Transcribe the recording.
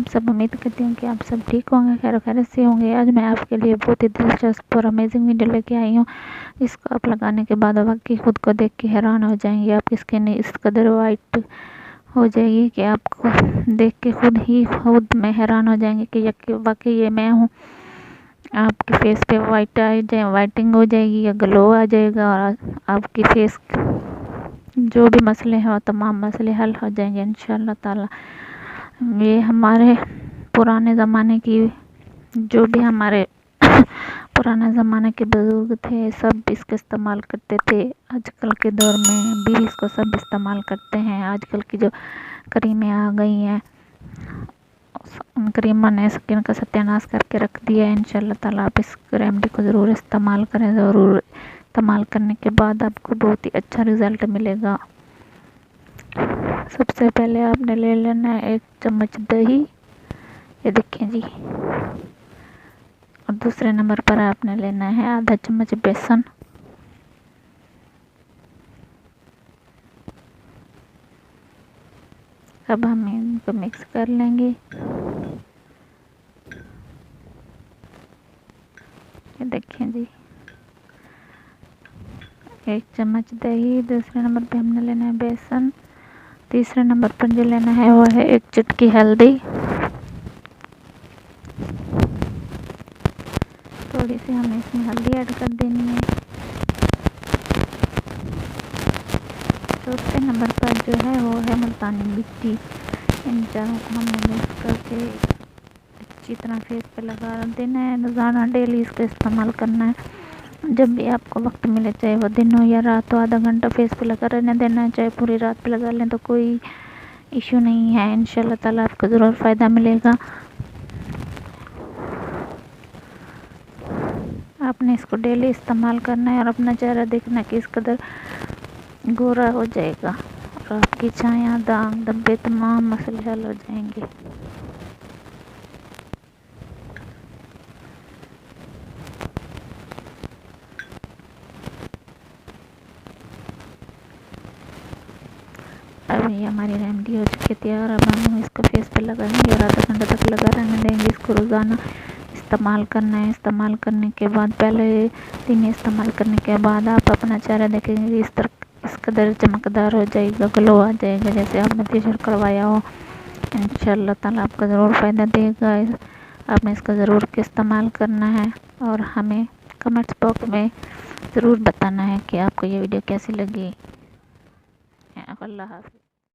आप सब, उम्मीद करती हूँ कि आप सब ठीक होंगे, खैर खैरियत से होंगे। आज मैं आपके लिए बहुत ही दिलचस्प और अमेजिंग वीडियो लेके आई हूँ। इसको आप लगाने के बाद वाकई खुद को देख के हैरान हो जाएंगे। आपकी स्किन इस कदर वाइट हो जाएगी कि आपको देख के खुद में हैरान हो जाएंगे कि वाकई ये मैं हूँ। आपके फेस पे वाइटिंग हो जाएगी या ग्लो आ जाएगा और आपकी फेस जो भी मसले हैं वो तमाम मसले हल हो जाएंगे इंशाल्लाह ताला। ये हमारे पुराने ज़माने की, जो भी हमारे पुराने ज़माने के बुजुर्ग थे सब इसका इस्तेमाल करते थे। आजकल के दौर में भी इसको सब इस्तेमाल करते हैं। आजकल की जो क्रीमें आ गई हैं उन क्रीमों ने स्किन का सत्यानाश करके रख दिया है। इंशाल्लाह ताला आप इस रेमेडी को ज़रूर इस्तेमाल करें। ज़रूर इस्तेमाल करने के बाद आपको बहुत ही अच्छा रिज़ल्ट मिलेगा। सबसे पहले आपने ले लेना है 1 चम्मच दही, ये देखिए जी। और दूसरे नंबर पर आपने लेना है आधा चम्मच बेसन। अब हम इनको मिक्स कर लेंगे। ये देखिए जी, 1 चम्मच दही, दूसरे नंबर पे हमने लेना है बेसन, तीसरे नंबर पर जो लेना है वो है 1 चुटकी हल्दी, थोड़ी सी हमें इसमें हल्दी ऐड कर देनी है। चौथे नंबर पर जो है वो है मुल्तानी मिट्टी। इन चारों को हमने मिक्स करके अच्छी तरह फेस पे लगा देना है। रोज़ाना डेली इसका इस्तेमाल करना है। जब भी आपको वक्त मिले, चाहे वो दिन हो या रात हो, आधा घंटा फेस पे लगा रहने देना है। चाहे पूरी रात पे लगा लें तो कोई इशू नहीं है। इंशाल्लाह ताला आपको ज़रूर फ़ायदा मिलेगा। आपने इसको डेली इस्तेमाल करना है और अपना चेहरा देखना कि इस कदर गोरा हो जाएगा और आपकी छाया, दाग धब्बे तमाम मसले हल हो जाएंगे। अब ये हमारी रेमेडी हो चुकी है तैयार। अब हम इसको फेस पे लगाएंगे और आधा घंटा तक लगा रहने देंगे। इसको रोज़ाना इस्तेमाल करना है। इस्तेमाल करने के बाद, पहले दिन इस्तेमाल करने के बाद आप अपना चेहरा देखेंगे इस कदर चमकदार हो जाएगा, ग्लो आ जाएगा जैसे आपने फेशियल करवाया हो। इंशाल्लाह ताला आपका ज़रूर फ़ायदा देगा। आपने इसका ज़रूर इस्तेमाल करना है और हमें कमेंट्स बॉक्स में ज़रूर बताना है कि आपको ये वीडियो कैसी लगी। अल्लाह हाफ़िज़।